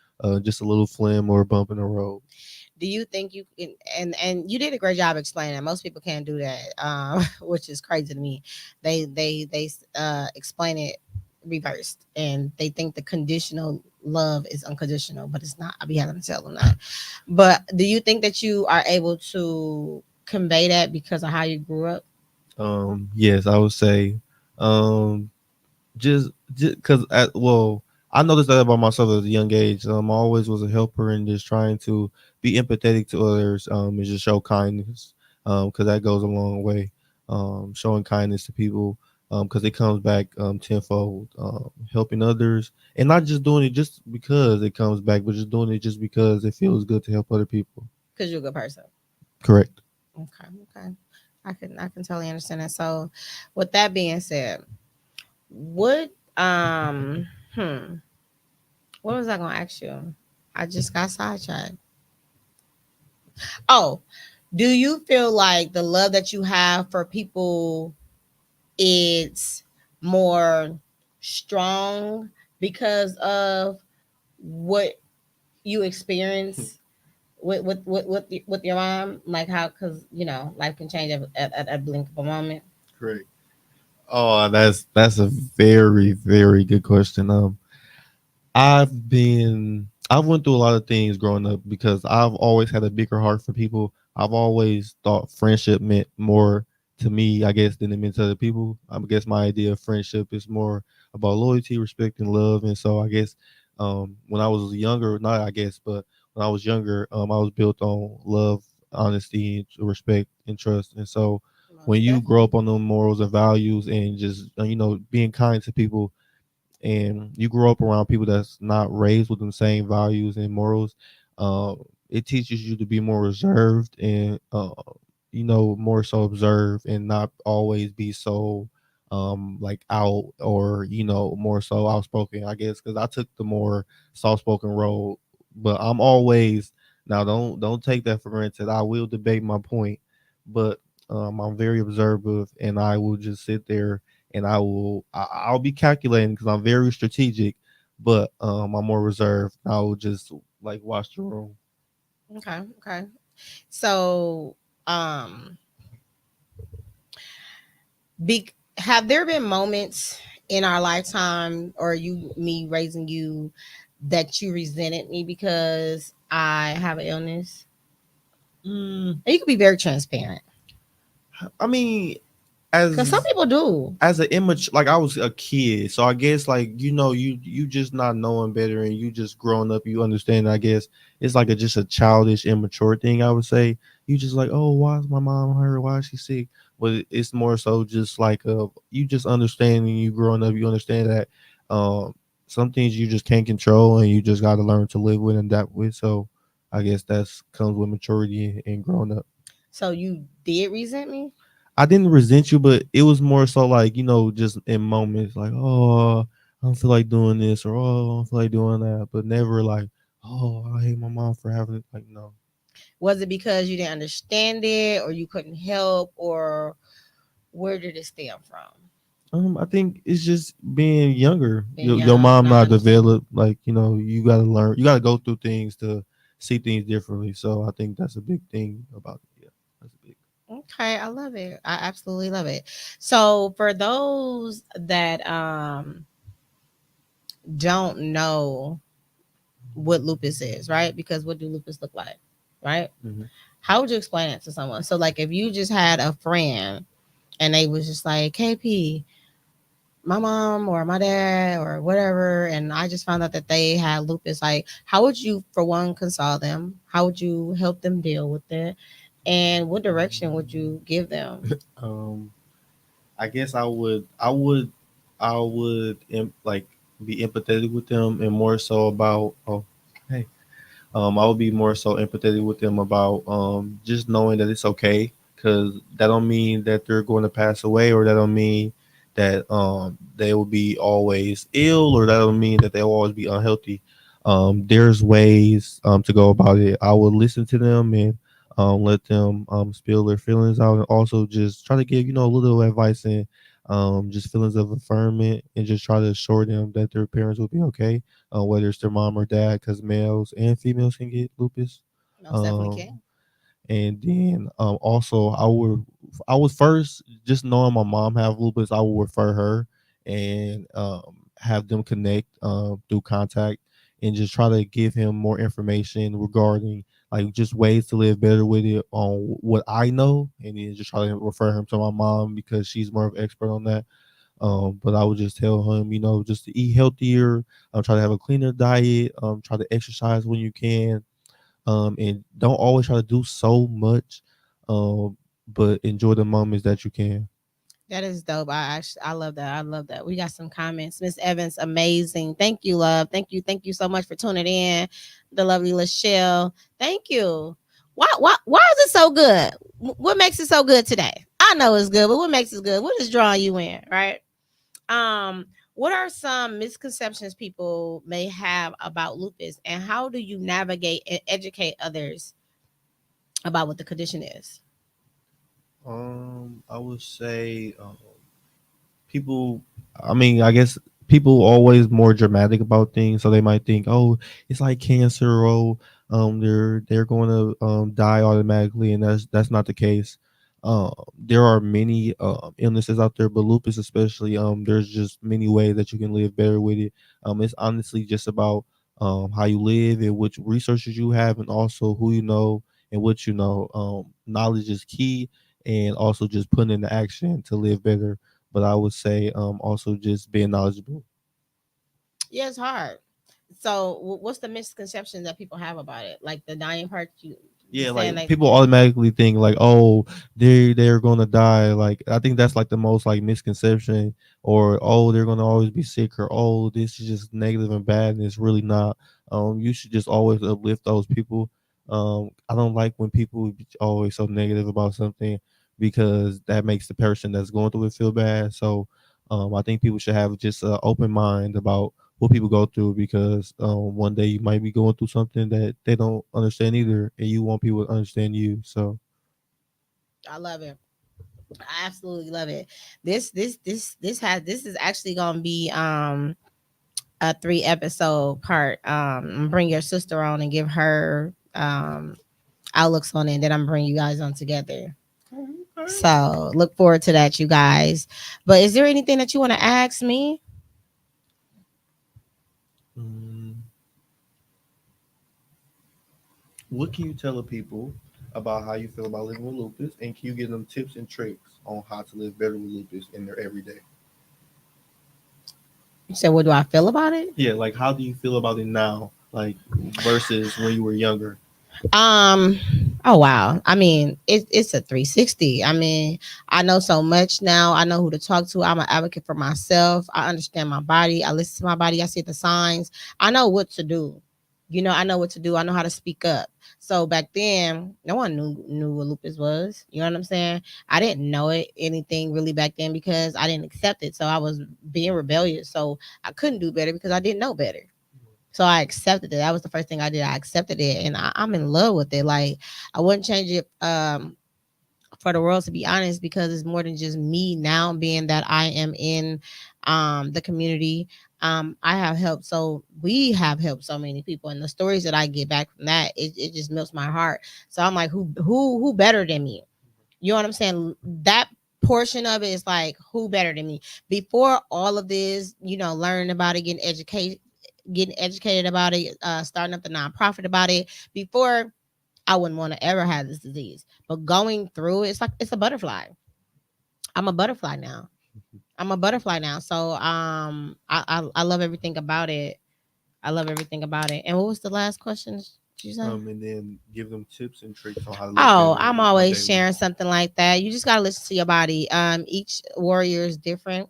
just a little flim or a bump in the road. Do you think you can, and you did a great job explaining that. Most people can't do that, which is crazy to me. They explain it reversed, and they think the conditional love is unconditional, but it's not. I be having to tell them that. But do you think that you are able to convey that because of how you grew up? Yes, I would say. Um, just because well, I noticed that about myself at a young age. I always was a helper and just trying to be empathetic to others, and just show kindness, because that goes a long way. Showing kindness to people, because it comes back tenfold. Helping others and not just doing it just because it comes back, but just doing it just because it feels good to help other people. Because you're a good person. Correct. Okay, okay. I can totally understand that. So, with that being said, what what was I gonna ask you? I just got sidetracked. Oh, do you feel like the love that you have for people is more strong because of what you experience with your mom? Like how, because life can change at a blink of a moment. Correct. Oh, that's a very very good question. I've went through a lot of things growing up because I've always had a bigger heart for people. I've always thought friendship meant more to me, I guess, than it meant to other people. I guess my idea of friendship is more about loyalty, respect, and love. And so I guess when I was younger, not I guess, but when I was younger, I was built on love, honesty, and respect, and trust. And so when Most you grow definitely. up on those morals and values and just being kind to people, and you grow up around people that's not raised with the same values and morals, uh, it teaches you to be more reserved and more so observe and not always be so like out or more so outspoken. I guess because I took the more soft spoken role, but I'm always now don't take that for granted. I will debate my point, but I'm very observative and I will just sit there and I'll be calculating because I'm very strategic, but I'm more reserved. I will just like watch the room. Okay, okay. So, um, have there been moments in our lifetime, or me raising you, that you resented me because I have an illness? Mm, And you can be very transparent, I mean, because some as people do. as an image, like I was a kid, so I guess like you just not knowing better and you just growing up, you understand. I guess it's like just a childish, immature thing. I would say you just like, oh, why is my mom hurt? Why is she sick? But it's more so just like you just understanding. You growing up, you understand that um, some things you just can't control, and you just got to learn to live with and adapt with. So I guess that's comes with maturity and growing up. So you did resent me? I didn't resent you, but it was more so like, just in moments like, oh, I don't feel like doing this or oh, I don't feel like doing that, but never like, oh, I hate my mom for having it. Like, no. Was it because you didn't understand it, or you couldn't help, or where did it stem from? I think it's just being younger. Being Your young, mom not not understanding. developed. Like, you got to learn, you got to go through things to see things differently. So I think that's a big thing about it. Yeah, that's big. Okay, I love it. I absolutely love it. So for those that don't know what lupus is, right? Because what do lupus look like, right? Hmm. How would you explain it to someone? So like if you just had a friend and they was just like, KP, my mom or my dad or whatever, and I just found out that they had lupus, like how would you, for one, console them? How would you help them deal with it? And what direction would you give them? Um, I guess I would like be empathetic with them and more so about hey I would be more so empathetic with them about just knowing that it's okay because that don't mean that they're going to pass away or that don't mean that they will be always ill or that don't mean that they'll always be unhealthy. There's ways to go about it. I would listen to them and let them spill their feelings out and also just try to give a little advice and just feelings of affirmation, and just try to assure them that their parents will be okay, whether it's their mom or dad, because males and females can get lupus. Most definitely Um, can. and then also I would first, just knowing my mom have lupus, I would refer her and have them connect through contact, and just try to give him more information regarding like just ways to live better with it on what I know, and then just try to refer him to my mom because she's more of an expert on that. But I would just tell him, just to eat healthier, try to have a cleaner diet, try to exercise when you can, and don't always try to do so much, but enjoy the moments that you can. That is dope. I love that. I love that. We got some comments. Miss Evans, amazing. Thank you, love. Thank you. Thank you so much for tuning in. The lovely Lachelle. Thank you. Why is it so good? What makes it so good today? I know it's good, but what makes it good? What is drawing you in, right? What are some misconceptions people may have about lupus, and how do you navigate and educate others about what the condition is? I would say people, I mean, I guess people always more dramatic about things, so they might think, oh, it's like cancer, or they're going to die automatically, and that's not the case. There are many illnesses out there, but lupus especially, there's just many ways that you can live better with it. It's honestly just about how you live and which resources you have, and also who you know and what you know. Knowledge is key, and also just putting into action to live better. But I would say also just being knowledgeable. Yeah, it's hard. So, what's the misconception that people have about it? Like the dying part, you Yeah, saying like like, people automatically think like, oh, they're gonna die. Like I think that's like the most like misconception, or oh, they're gonna always be sick, or oh, this is just negative and bad, and it's really not. You should just always uplift those people. I don't like when people be always so negative about something, because that makes the person that's going through it feel bad. So, I think people should have just an open mind about what people go through, because one day you might be going through something that they don't understand either, and you want people to understand you. So I love it. I absolutely love it. This is actually gonna be a 3 episode part. Bring your sister on and give her outlooks on it. Then I'm bringing you guys on together. So look forward to that, you guys. But is there anything that you want to ask me? mm, what can you tell the people about how you feel about living with lupus, and can you give them tips and tricks on how to live better with lupus in their everyday? You said, what do I feel about it? Yeah, like how do you feel about it now, like versus when you were younger? Um, oh wow. I mean, it's a 360. I mean, I know so much now. I know who to talk to. I'm an advocate for myself. I understand my body. I listen to my body. I see the signs. I know what to do. I know what to do. I know how to speak up. So back then, no one knew what lupus was. You know what I'm saying? I didn't know anything really back then because I didn't accept it. So I was being rebellious. So I couldn't do better because I didn't know better. So I accepted it. That was the first thing I did. I accepted it, and I'm in love with it. Like I wouldn't change it for the world, to be honest, because it's more than just me now. Being that I am in the community, I have helped. So we have helped so many people, and the stories that I get back from that, it just melts my heart. So I'm like, who better than me? You know what I'm saying? That portion of it is like, who better than me? Before all of this, learning about it, getting educated about it, starting up the nonprofit about it. Before, I wouldn't want to ever have this disease, but going through it, it's like it's a butterfly. I'm a butterfly now. I'm a butterfly now. So I love everything about it. I love everything about it. And what was the last question? Did you say? And then give them tips and tricks on how to live Oh, better I'm on always daily. sharing something like that. You just gotta listen to your body. Each warrior is different.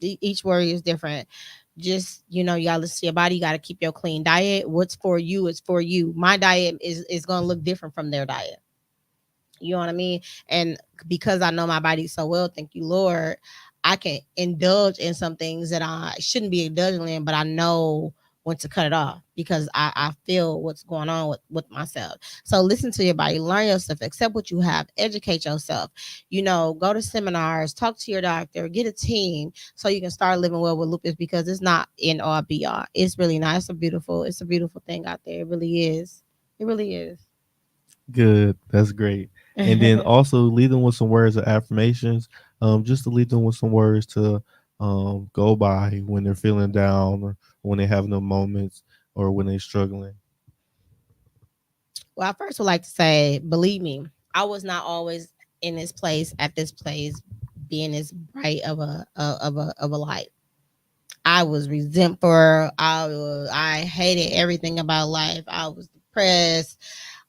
Each warrior is different. Just you gotta listen to your body. You gotta keep your clean diet. What's for you is for you. My diet is gonna look different from their diet. You know what I mean? And because I know my body so well, thank you, Lord, I can indulge in some things that I shouldn't be indulging in, but I know when to cut it off because I feel what's going on with myself. So listen to your body, learn yourself, accept what you have, educate yourself, go to seminars, talk to your doctor, get a team so you can start living well with lupus because it's not in all be all. It's really not. It's a beautiful thing out there. It really is. It really is. Good. That's great. And then also lead them with some words of affirmations. Just to lead them with some words to go by when they're feeling down or when they have no moments or when they're struggling. Well, I first would like to say, believe me, I was not always in this place at this place being as bright of a light. I was resentful. I hated everything about life. I was depressed.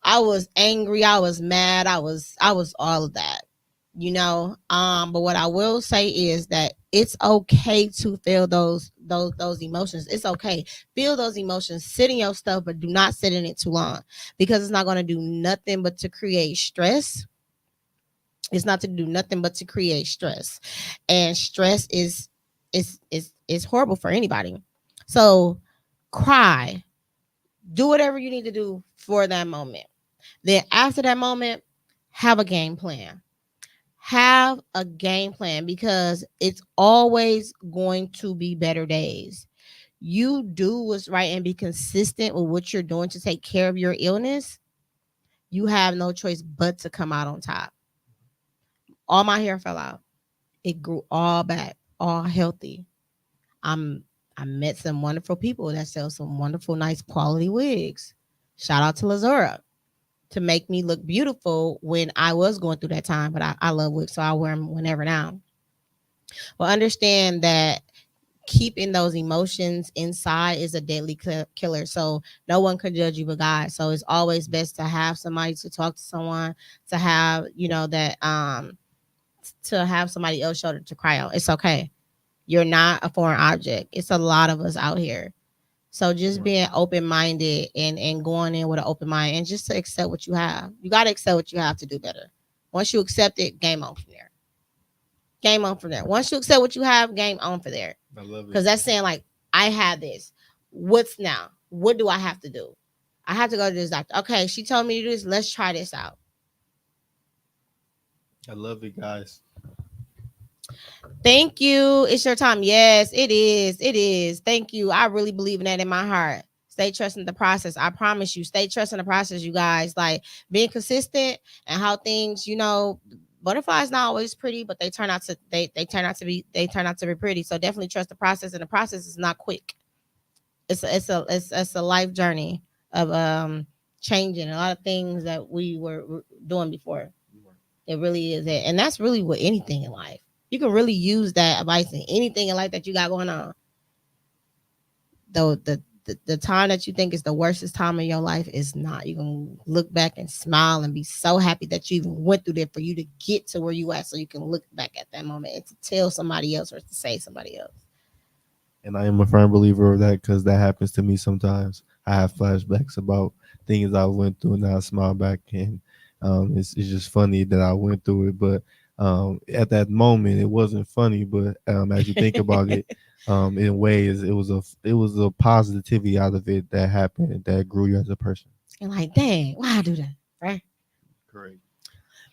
I was angry. I was mad. I was all of that. But what I will say is that it's okay to feel those emotions. It's okay. Feel those emotions. Sit in your stuff, but do not sit in it too long because it's not going to do nothing but to create stress. It's not to do nothing but to create stress, and stress is horrible for anybody. So cry, do whatever you need to do for that moment. Then after that moment, have a game plan. Have a game plan because it's always going to be better days. You do what's right and be consistent with what you're doing to take care of your illness. You have no choice but to come out on top. All my hair fell out. It grew all back, all healthy. I'm I met some wonderful people that sell some wonderful, nice quality wigs. Shout out to Lazura to make me look beautiful when I was going through that time. But I love wigs, so I wear them whenever now. Well, understand that keeping those emotions inside is a deadly killer. So no one can judge you but God. So it's always best to have somebody to talk to someone, to have, that to have somebody else shoulder to cry on. It's okay. You're not a foreign object. It's a lot of us out here. So just being open minded and going in with an open mind and just to accept what you have. You got to accept what you have to do better. Once you accept it, game on from there. Game on from there. Once you accept what you have, game on from there. I love it. Because that's saying like, I have this. What's now? What do I have to do? I have to go to this doctor. Okay, she told me to do this. Let's try this out. I love it, guys. Thank you. It's your time. Yes, it is. It is. Thank you. I really believe in that in my heart. Stay trusting the process. I promise you. Stay trusting the process, you guys. Like being consistent and how things, butterflies not always pretty, but they turn out to be pretty. So definitely trust the process, and the process is not quick. It's a life journey of changing a lot of things that we were doing before. It really is it. And that's really with anything in life. You can really use that advice in anything in life that you got going on. Though the time that you think is the worstest time in your life is not. You can look back and smile and be so happy that you even went through that for you to get to where you at, so you can look back at that moment and to tell somebody else or to say somebody else. And I am a firm believer of that because that happens to me sometimes. I have flashbacks about things I went through, and I smile back, and it's just funny that I went through it. But at that moment, it wasn't funny. But as you think about it, in ways, it was a positivity out of it that happened that grew you as a person. And like, dang, why I do that? Right? Correct.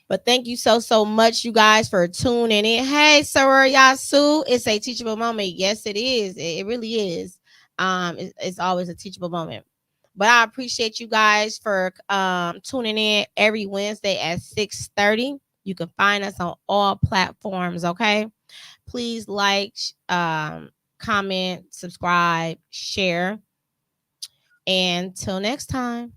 But thank you so much, you guys, for tuning in. Hey, Soror Yasu, it's a teachable moment. Yes, it is. It really is. It's always a teachable moment. But I appreciate you guys for tuning in every Wednesday at 6:30. You can find us on all platforms. Okay, please like, comment, subscribe, share, and till next time.